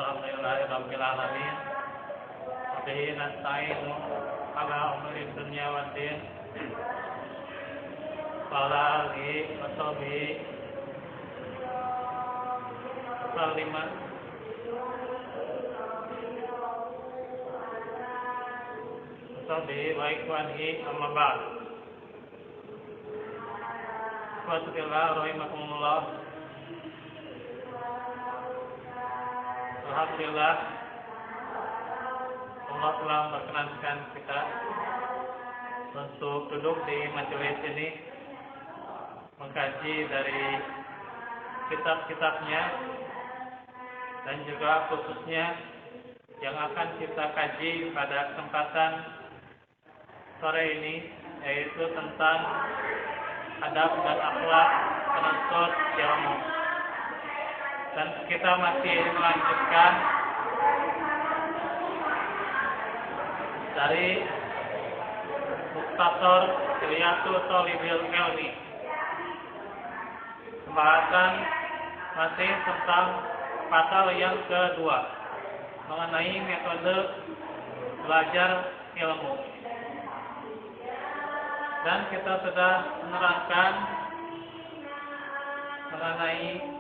Alhamdulillahirabbil alamin. Wa bihi nasta'inu ala umuri dunya waddin. Wa ala alihi wa sahbihi sallima. Sahbihi wa ikhwanihi amma ba'd. Alhamdulillah rahimakumullah. Alhamdulillah Allah telah memperkenankan kita untuk duduk di majelis ini mengkaji dari kitab-kitabnya dan juga khususnya yang akan kita kaji pada kesempatan sore ini, yaitu tentang adab dan akhlak penuntut ilmu. Dan kita masih melanjutkan dari Mukhtasar Hilyatul Thalibil Ilmi. Pembahasan masih tentang pasal yang kedua mengenai metode belajar ilmu. Dan kita sudah menerangkan mengenai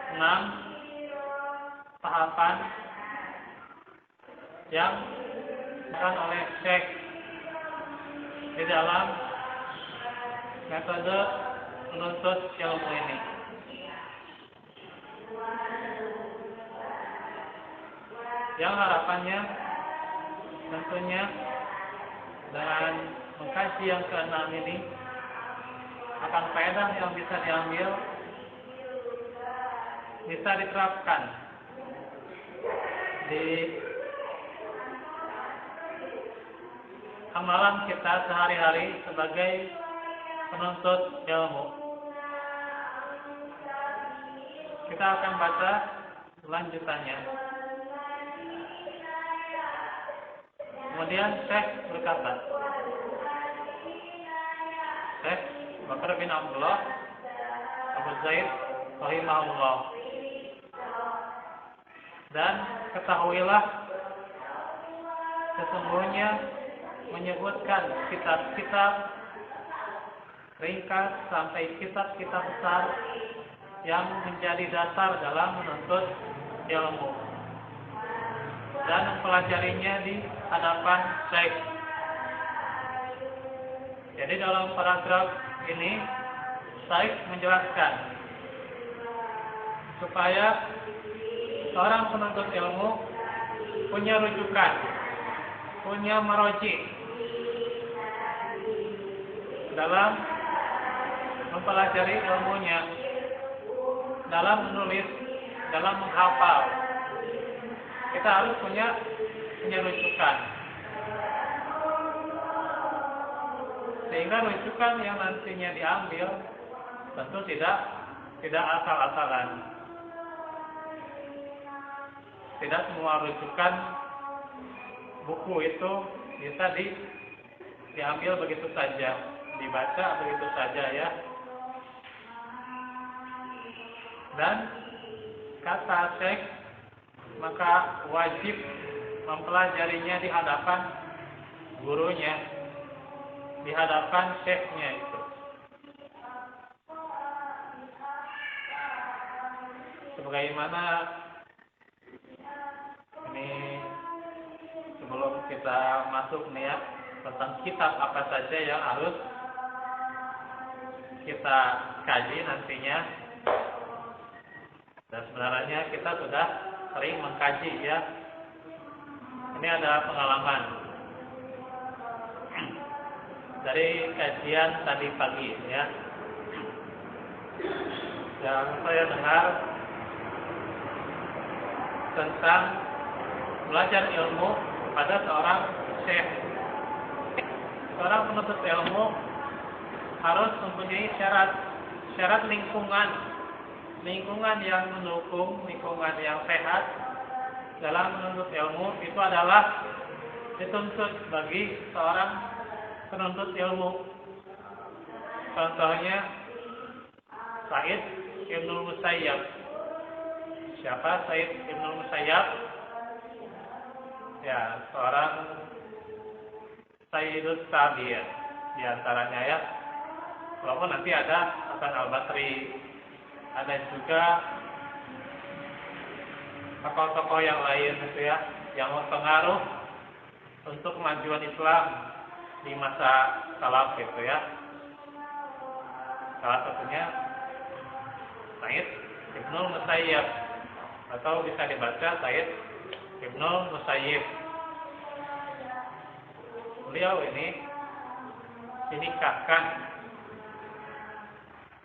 6 tahapan yang dilakukan oleh Syekh di dalam metode menuntut ilmu ini. Yang harapannya tentunya dengan mengkaji yang ke-6 ini akan faedah yang bisa diambil, bisa diterapkan di amalan kita sehari-hari sebagai penuntut ilmu. Kita akan baca lanjutannya. Kemudian Syekh berkata, Syekh Bakar bin Abdullah Abu Zaid rahimahullah, dan ketahuilah sesungguhnya menyebutkan kitab-kitab ringkas sampai kitab-kitab besar yang menjadi dasar dalam menuntut ilmu dan mempelajarinya di hadapan Syekh. Jadi dalam paragraf ini Syekh menjelaskan supaya seorang penuntut ilmu punya rujukan, punya maroji dalam mempelajari ilmunya, dalam menulis, dalam menghafal. Kita harus punya rujukan, sehingga rujukan yang nantinya diambil tentu tidak asal-asalan. Tidak semua rujukan buku itu bisa diambil begitu saja, dibaca begitu saja ya. Dan kata Syekh, maka wajib mempelajarinya di hadapan gurunya, di hadapan syekhnya itu. Sebagaimana ini sebelum kita masuk nih ya, tentang kitab apa saja yang harus kita kaji nantinya. Dan sebenarnya kita sudah sering mengkaji ya. Ini ada pengalaman dari kajian tadi pagi ya, yang saya dengar tentang belajar ilmu pada seorang syekh. Seorang penuntut ilmu harus mempunyai syarat lingkungan yang mendukung, lingkungan yang sehat dalam menuntut ilmu. Itu adalah dituntut bagi seorang penuntut ilmu. Contohnya Sa'id Ibnul Musayyab, Siapa Sa'id Ibnu Musayyab? Ya, seorang Sayyidus Tabi'in di antaranya ya. Walaupun nanti ada Hasan Al-Basri, ada juga tokoh-tokoh yang lain gitu ya, yang berpengaruh untuk kemajuan Islam di masa salaf gitu ya. Salah satunya Sa'id Ibnu Musayyab atau bisa dibaca Sa'id Ibnu Musayyib. Beliau ini dinikahkan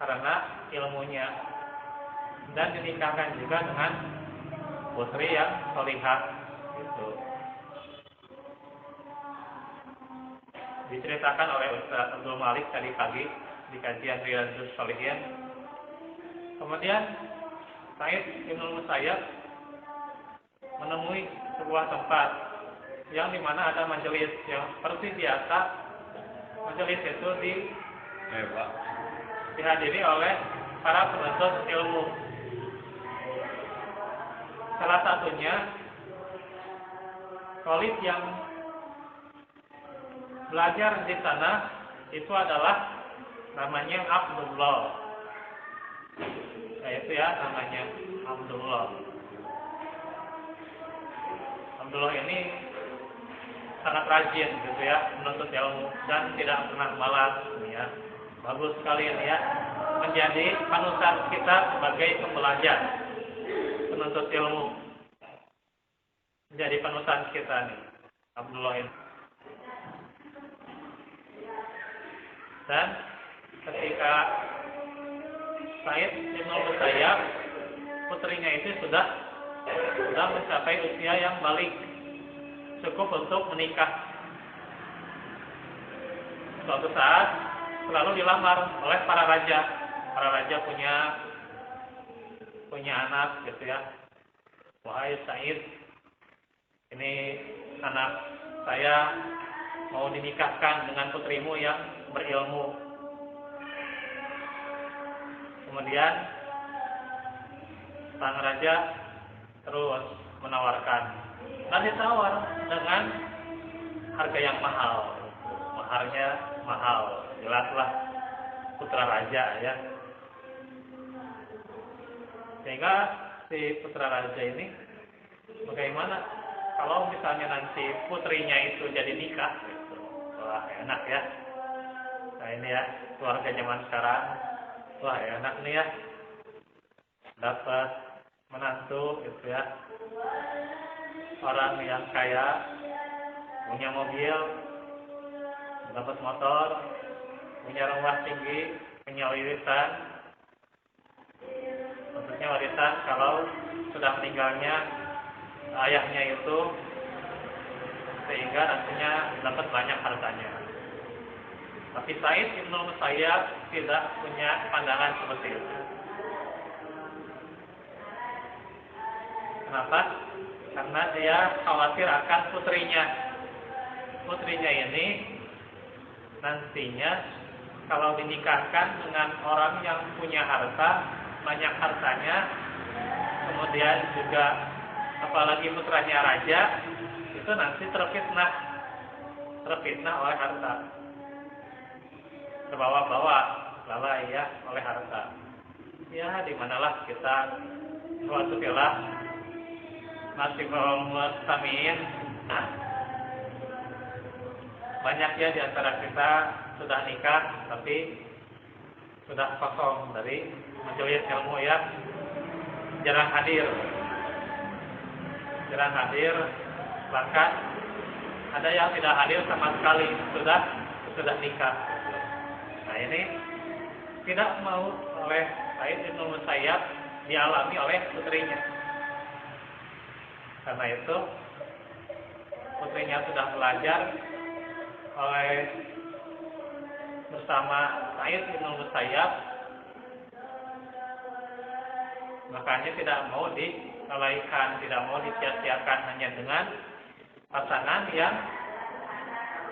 karena ilmunya dan dinikahkan juga dengan putri yang solihah gitu. Diceritakan oleh Ustaz Abdul Malik tadi pagi di kajian Riyadhus Shalihin. Kemudian Sa'id Ibnu Musayyab menemui sebuah tempat yang dimana ada majelis yang seperti biasa. Majelis itu dihadiri oleh para penuntut ilmu. Salah satunya Khalid yang belajar di sana itu adalah namanya Abdullah. Nah, itu ya namanya Abdullah. Abdullah ini sangat rajin gitu ya menuntut ilmu dan tidak pernah malas ya. Bagus sekali ini ya, menjadi panutan kita sebagai pembelajar penuntut ilmu. Menjadi panutan kita nih Abdullah ini. Dan ketika Sa'id Ibnu Musayyab putrinya itu sudah mencapai usia yang balik, cukup untuk menikah. Suatu saat selalu dilamar oleh para raja. Para raja punya anak gitu ya. Wahai Sa'id, ini anak saya mau dinikahkan dengan putrimu yang berilmu. Kemudian sang raja terus menawarkan, dan ditawar dengan harga yang mahal. Maharnya mahal, jelaslah putra raja ya. Sehingga si putra raja ini bagaimana kalau misalnya nanti putrinya itu jadi nikah gitu. Wah enak ya. Nah ini ya keluarga zaman sekarang. Wah enak nih ya, dapat menantu gitu ya, orang yang kaya, punya mobil, dapat motor, punya rumah tinggi, punya warisan. Maksudnya warisan kalau sudah meninggalnya ayahnya itu, sehingga nantinya dapat banyak hartanya. Tapi Sa'id Ibnu Musayyab tidak punya pandangan seperti itu. Kenapa? Karena dia khawatir akan putrinya. Putrinya ini nantinya kalau dinikahkan dengan orang yang punya harta, banyak hartanya, kemudian juga apalagi putranya raja, itu nanti terfitnah oleh harta. Terbawa-bawa lalai ya oleh harta. Ya di manalah kita suatu filah masih mustamiin. Nah, banyak ya di antara kita sudah nikah tapi sudah kosong dari majelis ilmu ya, jarang hadir, bahkan ada yang tidak hadir sama sekali sudah nikah. Nah ini tidak mau oleh Sa'id Ibnu Musayyab dialami oleh putrinya. Karena itu putrinya sudah belajar bersama Sa'id Ibnu Musayyab, makanya tidak mau dilalaikan, tidak mau disia-siakan hanya dengan pasangan yang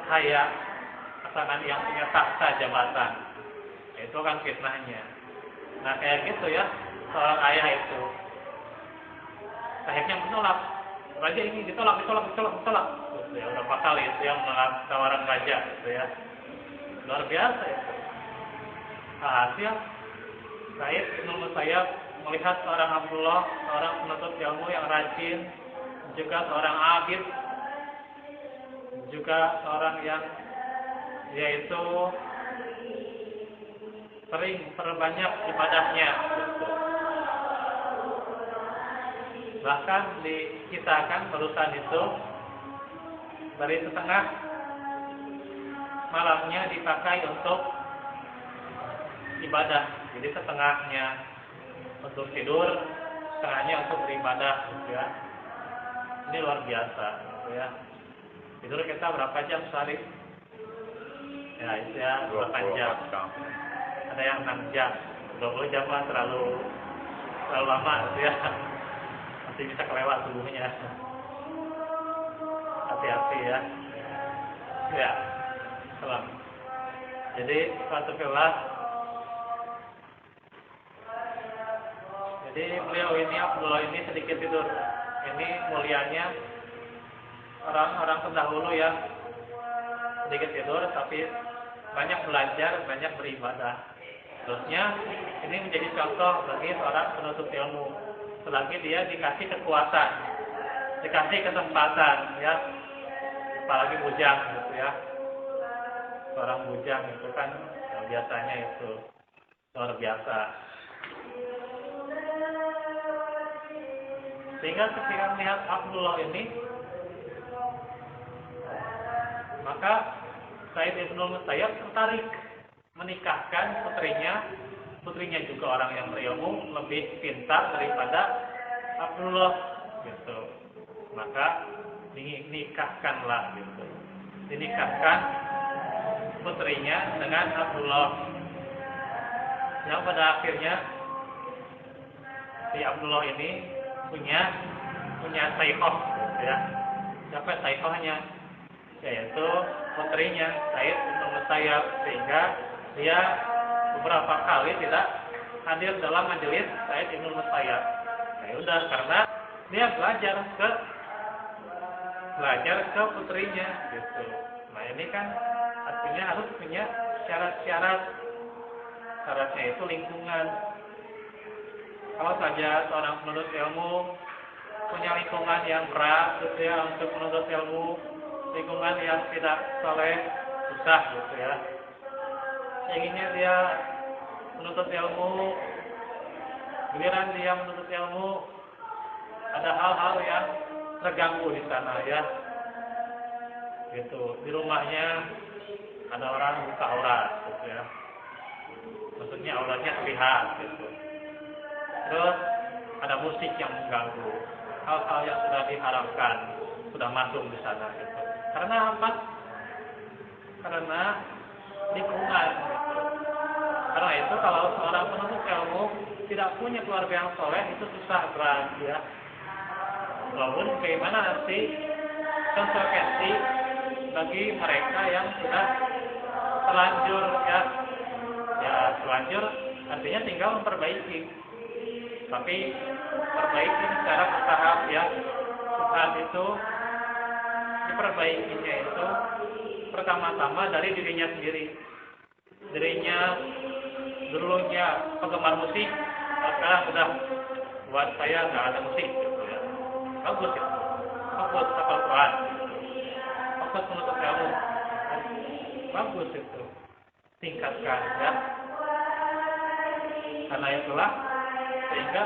kaya, pasangan yang punya takhta jabatan. Itu kan fitnahnya. Nah kayak gitu ya seorang ayah itu. akhirnya menolak. Raja ini ditolak. Gitu ya, berapa kali itu yang menolak tawaran raja, gitu ya. Luar biasa itu. Hasil Said bin Musayyab melihat seorang Abdullah, seorang penuntut ilmu yang rajin, juga seorang abid, juga seorang yang yaitu sering perbanyak ibadahnya. Gitu. Bahkan dikisahkan barusan itu dari setengah malamnya dipakai untuk ibadah, jadi setengahnya untuk tidur, setengahnya untuk beribadah, gitu ya. Ini luar biasa, gitu ya. Tidur kita berapa jam sehari? Ya, itu ya 8 jam. Ada yang 6 jam, 20 jam lah terlalu lama, gitu ya. Masih bisa kelewat tubuhnya. Hati-hati ya. Ya, salam. Jadi suatu kelas. Jadi beliau ini Abdullah ini sedikit tidur. Ini mulianya orang-orang terdahulu ya, sedikit tidur tapi banyak belajar, banyak beribadah. Terusnya ini menjadi contoh bagi seorang penuntut ilmu. Selagi dia dikasih kekuatan, dikasih kesempatan ya, apalagi bujang gitu ya. Seorang bujang itu kan biasanya itu luar biasa. Sehingga ketika melihat Abdullah ini, maka Said bin Musayyab tertarik menikahkan putrinya juga orang yang berilmu, lebih pintar daripada Abdullah, gitu. Maka dinikahkanlah, gitu. Dinikahkan putrinya dengan Abdullah, yang pada akhirnya si Abdullah ini punya saikoh, ya. Siapa saikohnya? Yaitu putrinya Said bin Musayyab, sehingga dia beberapa kali tidak hadir dalam majelis Said bin Musayyab. Ya udah, karena dia belajar ke putrinya, gitu. Nah ini kan artinya harus punya syarat-syarat. Syaratnya itu lingkungan. Kalau saja seorang penuntut ilmu punya lingkungan yang berat, gitu ya, untuk penuntut ilmu, lingkungan yang tidak soleh, susah, gitu ya. Inginnya dia menuntut ilmu, giliran dia menuntut ilmu, ada hal-hal yang terganggu di sana, ya. Gitu. Di rumahnya ada orang buka aurat, gitu ya. Maksudnya auratnya terlihat, gitu. Terus ada musik yang mengganggu, hal-hal yang sudah diharamkan sudah masuk di sana, gitu. Karena apa? Karena lingkungan, gitu. Karena itu kalau seorang penuntut ilmu tidak punya keluarga yang soleh, itu susah, berat, ya. Walaupun bagaimana nanti konsekuensi bagi mereka yang sudah terlanjur, ya. Ya terlanjur artinya tinggal memperbaiki. Tapi perbaiki secara bertahap, ya. Saat itu diperbaikinya itu pertama-tama dari dirinya sendiri. Dirinya dulunya penggemar musik, sekarang sudah buat saya nggak ada musik, gitu ya. Bagus itu, bagus hafal Quran, bagus menuntut ilmu, bagus itu, tingkatkan, ya. Karena itulah sehingga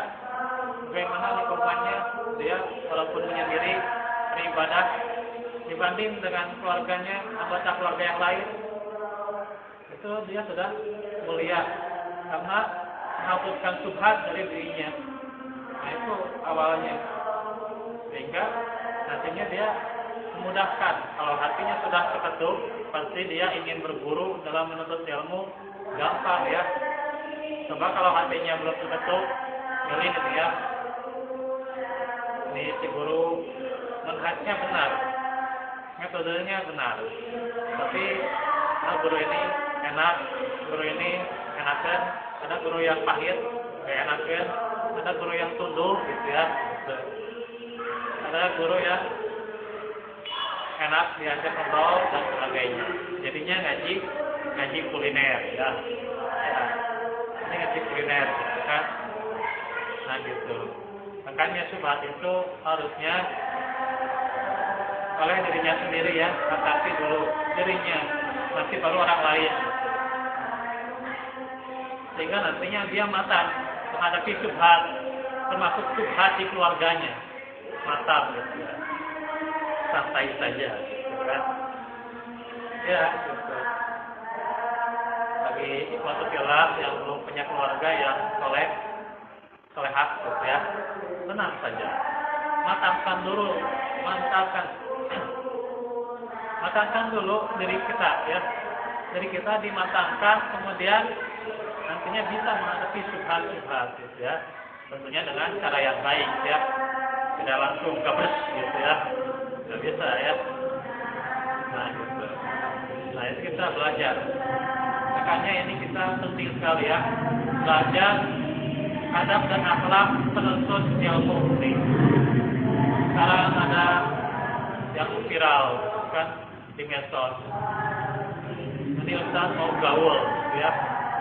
bagaimana lingkungannya dia walaupun menyendiri beribadah dibanding dengan keluarganya, anggota keluarga yang lain, itu dia sudah mulia karena menghapuskan subhat dari dirinya. Nah itu awalnya, sehingga nantinya dia memudahkan. Kalau hatinya sudah terketuk, pasti dia ingin berguru dalam menuntut ilmu gampang, ya. Coba kalau hatinya belum terketuk, milih gitu, ya. Ini si guru manhajnya benar, metodenya benar, tapi guru ini enak, guru ini enakan, ada guru yang pahit, gak enakan, ada guru yang tunduk, gitu ya. ada guru yang enak diajak ngobrol dan sebagainya. Jadinya ngaji kuliner ya. Ini ngaji kuliner kan. Nah gitu. Makanya syubhat itu harusnya oleh dirinya sendiri ya, atasi dulu dirinya, nanti baru orang lain. Sehingga nantinya dia matang menghadapi syubhat, termasuk syubhat di keluarganya. Matang gitu ya. Santai saja gitu kan. Ya gitu. Bagi ikhwatullah yang belum punya keluarga yang solehah gitu ya, tenang saja. Matangkan dulu diri kita ya. Diri kita dimatangkan, kemudian nantinya bisa menghadapi syubhat-syubhat gitu ya. Tentunya dengan cara yang baik ya. Tidak langsung gabres gitu ya. Tidak bisa ya. Nah gitu. Nah itu kita belajar. Makanya ini kita penting sekali ya. Belajar adab dan akhlak penuntut ilmu ini. Sekarang ada yang viral kan di medsos. Ini Ustaz mau gaul gitu ya.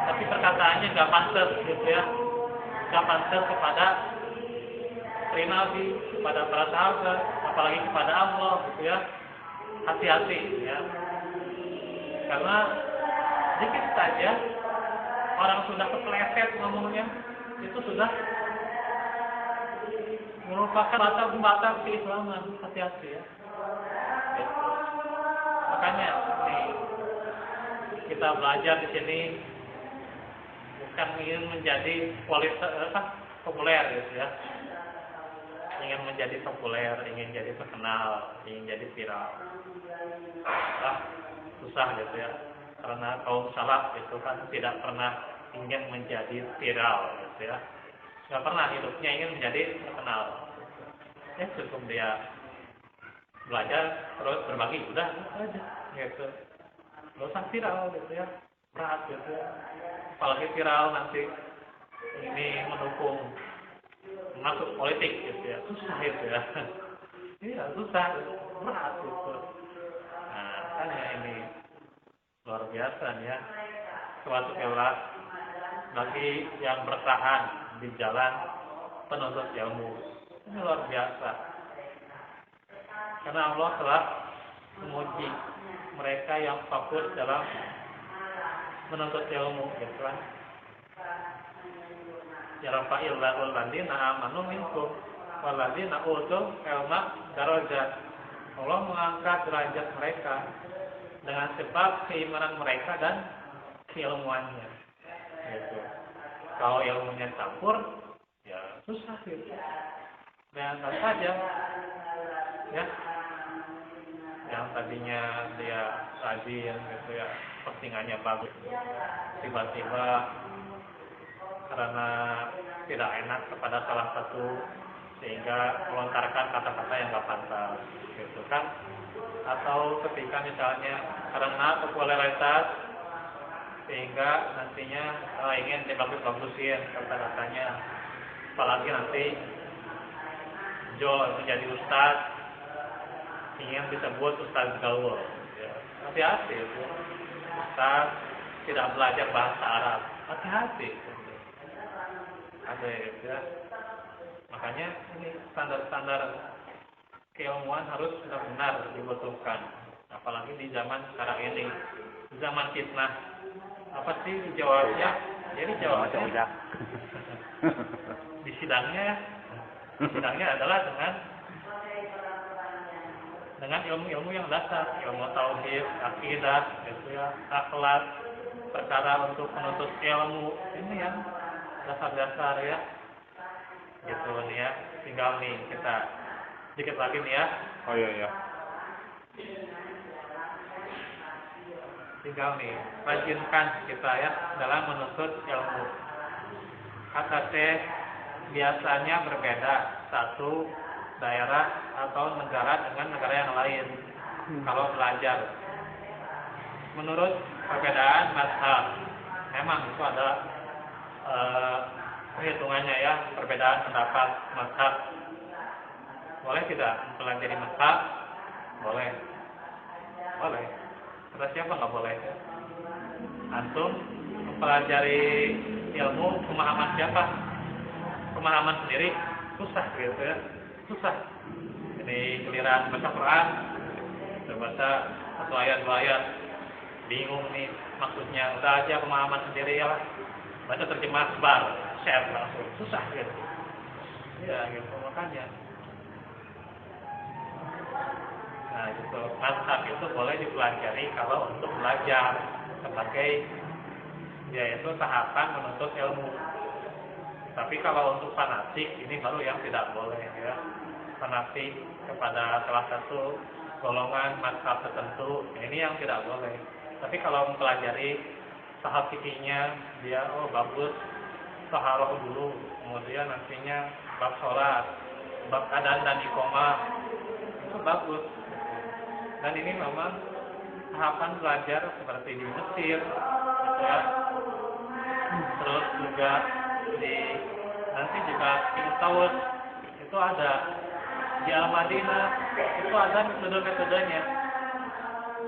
Tapi perkataannya nggak pantas gitu ya. Nggak pantas kepada Nabi, kepada para sahabat, apalagi kepada Allah gitu ya. Hati-hati ya. Karena sedikit saja orang sudah kepleset ngomongnya, itu sudah merupakan batal keislaman. Hati-hati ya. Gitu. Makanya nih kita belajar di sini bukan ingin menjadi populer gitu ya. Ingin menjadi populer, ingin jadi terkenal, ingin jadi viral. Susah gitu ya. Karena kaum salaf itu kan tidak pernah ingin menjadi viral gitu ya. Tidak pernah hidupnya ingin menjadi terkenal. Ya cukup dia belajar terus berbagi udah aja gitu. Nggak usah viral gitu ya. Berat gitu ya. Apalagi viral nanti ini mendukung masuk politik gitu ya. Susah gitu ya. Iya susah, berat gitu. Nah kan ya ini luar biasa ya. Suatu kelas bagi yang bertahan di jalan penuntut ilmu. Ini luar biasa. Karena Allah telah menguji mereka yang fokus dalam menuntut ilmu gitu kan. Ya rafa'il ladina amanu minkum waladina utul ilma darajat. Allah mengangkat derajat mereka dengan sebab keimanan mereka dan keilmuannya. Gitu. Kalau ilmunya campur, ya susah gitu. Dan saja, ya, yang tadinya dia rajin gitu ya, postingannya bagus, tiba-tiba karena tidak enak kepada salah satu sehingga melontarkan kata-kata yang nggak pantas, gitu kan? Atau ketika misalnya karena popularitas sehingga nantinya ingin dibagus-bagusin kata-katanya, apalagi nanti menjadi ustaz, ingin disebut ustaz gaul, ya. Hati-hati itu, ustaz tidak belajar bahasa Arab, hati-hati. Ada ya. Makanya ini standar-standar keilmuan harus benar-benar dibutuhkan, apalagi di zaman sekarang ini, zaman fitnah. Apa sih dijawabnya? Jadi jawabnya di sidangnya adalah dengan ilmu-ilmu yang dasar, ilmu tauhid, akidah, gitu ya, akhlak, perkara untuk menuntut ilmu, ini yang dasar-dasar ya, gitu nih ya. Tinggal nih kita sedikit lagi nih ya. Oh iya. Tinggal nih, rajinkan kita ya dalam menuntut ilmu. Kata Syekh biasanya berbeda satu daerah atau negara dengan negara yang lain kalau belajar. Menurut perbedaan mazhab, memang itu ada perhitungannya ya, perbedaan pendapat mazhab. Boleh tidak mempelajari mazhab? Boleh. Boleh. Kata siapa nggak boleh? Antum mempelajari ilmu pemahaman siapa? Pemahaman sendiri susah gitu ya. Susah. Ini giliran baca Quran, baca satu ayat dua ayat, bingung nih maksudnya. Udah aja pemahaman sendiri ya lah. Baca terjemah sebar, share langsung. Susah gitu. Ya gitu makanya. Nah itu mazhab itu boleh dipelajari kalau untuk belajar sebagai yaitu tahapan menuntut ilmu. Tapi kalau untuk fanatik ini baru yang tidak boleh ya. Fanatik kepada salah satu golongan mazhab tertentu ini yang tidak boleh. Tapi kalau mempelajari tahap fikihnya dia bagus taharah dulu, kemudian nantinya bab sholat, bab adzan dan iqamah itu bagus. Dan ini memang tahapan belajar seperti di Mesir, gitu ya. Terus juga nanti juga di Taus itu ada, di Al-Madinah itu ada metode-metodenya,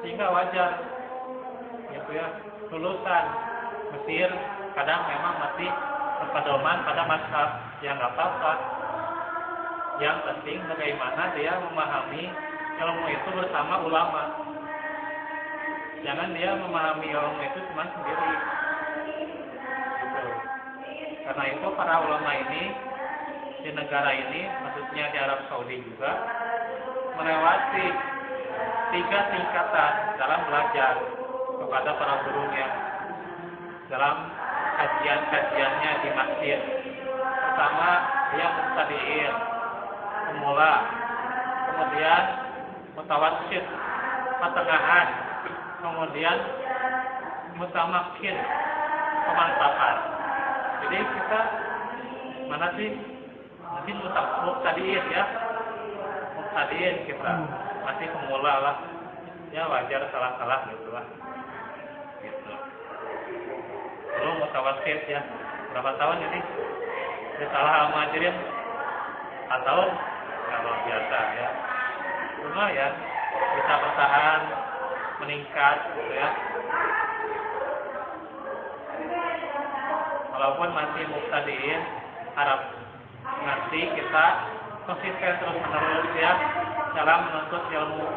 sehingga wajar, gitu ya. Lulusan Mesir kadang memang masih berpedoman pada mazhab, yang nggak apa-apa. Yang penting bagaimana dia memahami ilmu itu bersama ulama. Jangan dia memahami ilmu itu cuma sendiri. Gitu. Karena itu para ulama ini di negara ini, maksudnya di Arab Saudi juga, melewati 3 tingkatan dalam belajar kepada para gurunya dalam kajian-kajiannya di masjid. Pertama dia mubtadi'in, pemula, kemudian mutawassit, pertengahan, kemudian mutamakin, pemantapan. Jadi kita mana sih? Mungkin mubtadi'in ya, mubtadi'in kita masih pemula lah, ya wajar salah-salah gitu lah. Gitu. Lalu mutawassit ya, berapa tahun ini? Dia salah al-muhajirin 4 tahun, kalau biasa ya. Cuma ya bisa bertahan, meningkat gitu ya. Walaupun masih mubtadi'in, harap nanti kita konsisten terus menerus ya dalam menuntut ilmu.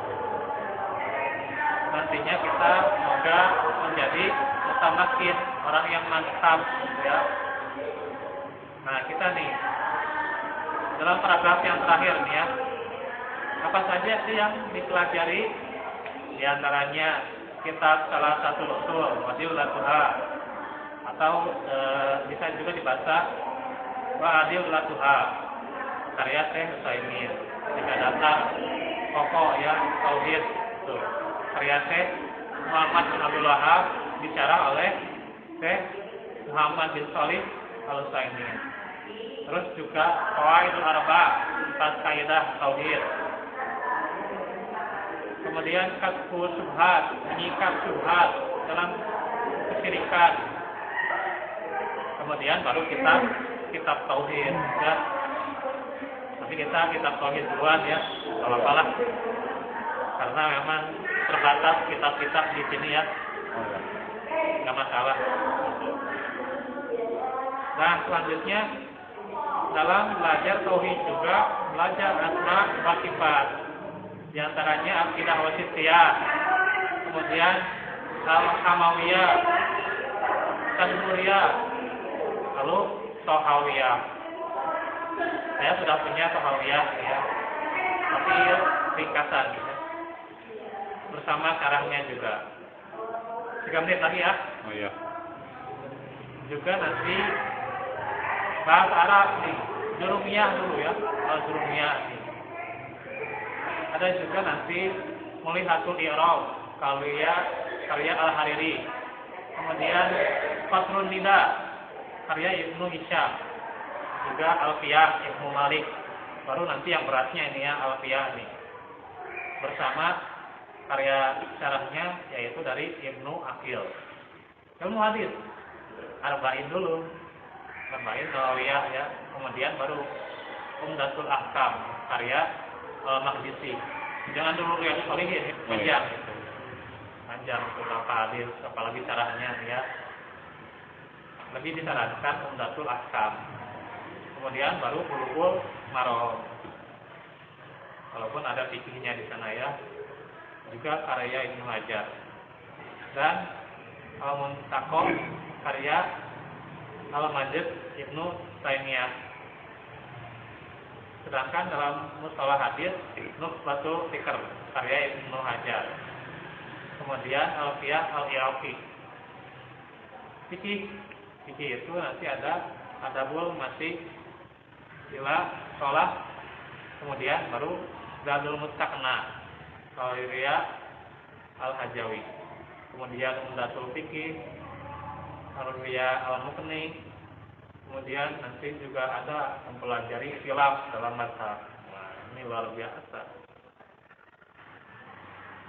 Nantinya kita semoga menjadi mutamakin, orang yang mantap ya. Nah kita nih dalam paragraf yang terakhir nih ya, apa saja sih yang dipelajari? Di antaranya kitab salah satu usul Wadiulatuha, atau bisa juga dibaca Wadiulatuha karya Syekh Utsaimin. Tiga dasar pokok ya tauhid tuh, karya Syekh Muhammad bin Abdul Wahab, bicara oleh Syekh Muhammad bin Shalih Al-Utsaimin. Terus juga Qawaidul Arba', 4 kaidah tauhid. Kemudian Kasfu Syubhat, menyikat syubhat dalam kesyirikan. Kemudian baru kitab tauhid ya. Tapi kita kitab tauhid duluan ya, kalau apalah. Karena memang terbatas kitab-kitab di sini ya. Enggak masalah. Nah, selanjutnya dalam belajar tauhid juga belajar asma wa sifat. Di antaranya akidah wasitiyah, kemudian al-hamawiyah, tanuriyah, lalu tohawiyah. Saya sudah punya tohawiyah ya, tapi ringkasan ya. Bersama syarahnya juga. 3 menit lagi ya. Oh iya. Juga nanti bahasa Arab nih, jurumiyah dulu ya, jurumiyah nih. Ada juga nanti Mulihatul I'rab, karya Al-Hariri. Kemudian Fathul Nida, karya Ibnu Hisham. Juga Alfiyah Ibnu Malik. Baru nanti yang beratnya ini ya, Alfiyah nih. Bersama karya syarahnya yaitu dari Ibnu Aqil. Ilmu hadis Arba'in dulu, Arba'in Nawawiyah ya. Kemudian baru Umdatul Ahkam, karya Maqdisi. Jangan dulu Riyadhus Shalihin, panjang itu. Panjang beberapa hadis, apalagi caranya ya. Lebih disarankan Umdatul Ahkam. Kemudian baru Bulughul Maram. Walaupun ada fikihnya di sana ya. Juga karya Ibnu Hajar. Dan Al-Muntaqah karya Al-Majid Ibnu Taimiyah. Sedangkan dalam mustalah hadis Nukhbatul Fikr karya Ibnu Hajar. Kemudian Alfiyah Al-Iraqi. Fikih itu nanti ada adabul masih ila sholat, kemudian baru Zadul Mustaqna Qairiyya Al-Hajawi, kemudian Umdatul Fiqih Al-Riya Al-Muqni, kemudian nanti juga ada mempelajari khilaf dalam mazhab. Nah, ini luar biasa.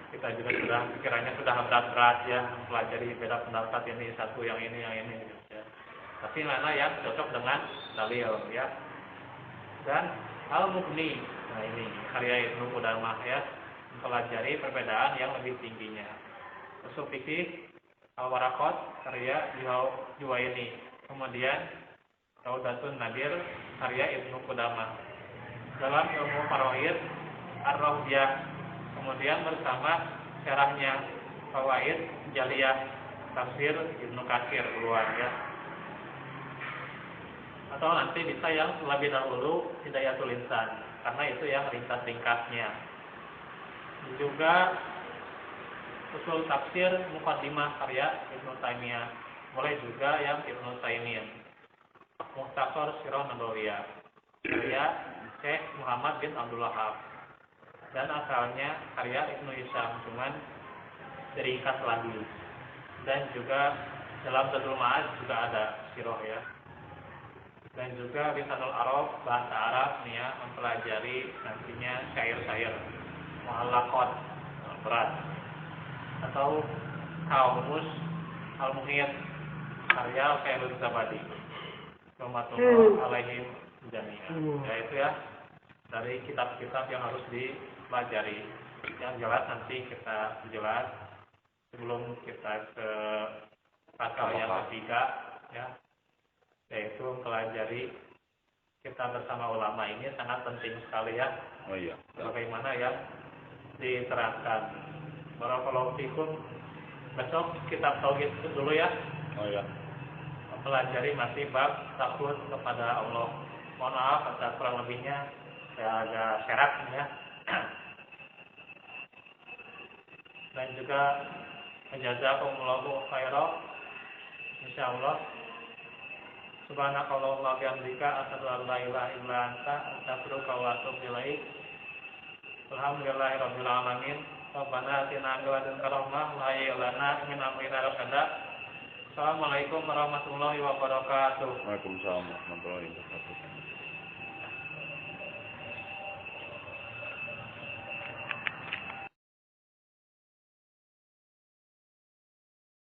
Kita juga sudah pikirannya sudah berat-berat ya, mempelajari beda pendapat ini satu yang ini ya. Tapi mana yang cocok dengan dalil ya. Dan Al-Muqni, nah ini karya Ibnu Qudamah ya, mempelajari perbedaan yang lebih tingginya. Ushul Fiqih Al-Waraqat karya Juwaini, kemudian Raudatun Nadir karya Ibnu Qudamah. Dalam ilmu Faraid Ar-Rawdiyah, kemudian bersama syarahnya Fawaid Jaliyah Tafsir Ibnu Katsir keluar ya. Atau nanti bisa yang lebih dahulu Hidayatul Insan, karena itu yang ringkas-ringkasnya. Juga Usul Tafsir Muqaddimah karya Ibnu Taimiyah, boleh juga yang Ibnu Taimin. Mukhtasar Sirah Nabawiyah karya Syekh Muhammad bin Abdul Wahab. Dan asalnya karya Ibnu Hisham, cuman diringkas lagi. Dan juga dalam Zadul Ma'ad juga ada sirah ya. Dan juga Lisanul Arab, bahasa Arab nih ya, mempelajari nantinya syair-syair mu'allaqat berat, atau Kaumus Al-Muhit karya Khairul Zabadi Rahmatullah alaihim jami'an. Ya itu ya, dari kitab-kitab yang harus dipelajari. Yang jelas nanti kita jelas sebelum kita ke pasal yang ketiga ya, yaitu mempelajari kita bersama ulama ini sangat penting sekali ya. Oh iya. Bagaimana ya diterapkan. Barakallahu fikum. Besok kitab tauhid dulu ya. Oh iya. Mempelajari masih bab takut kepada Allah. Mohon maaf atas kurang lebihnya, saya agak serak ya. Dan juga jazakumullahu khairan. Insyaallah. Subhanakallahumma wa bihamdika asyhadu an la ilaha illa anta astaghfiruka wa atubu ilaik. Alhamdulillahirabbil alamin. Rabbana atina min ladunka rahmah wa hayyi lana min amrina rashada. Assalamualaikum warahmatullahi wabarakatuh. Waalaikumsalam warahmatullahi wabarakatuh.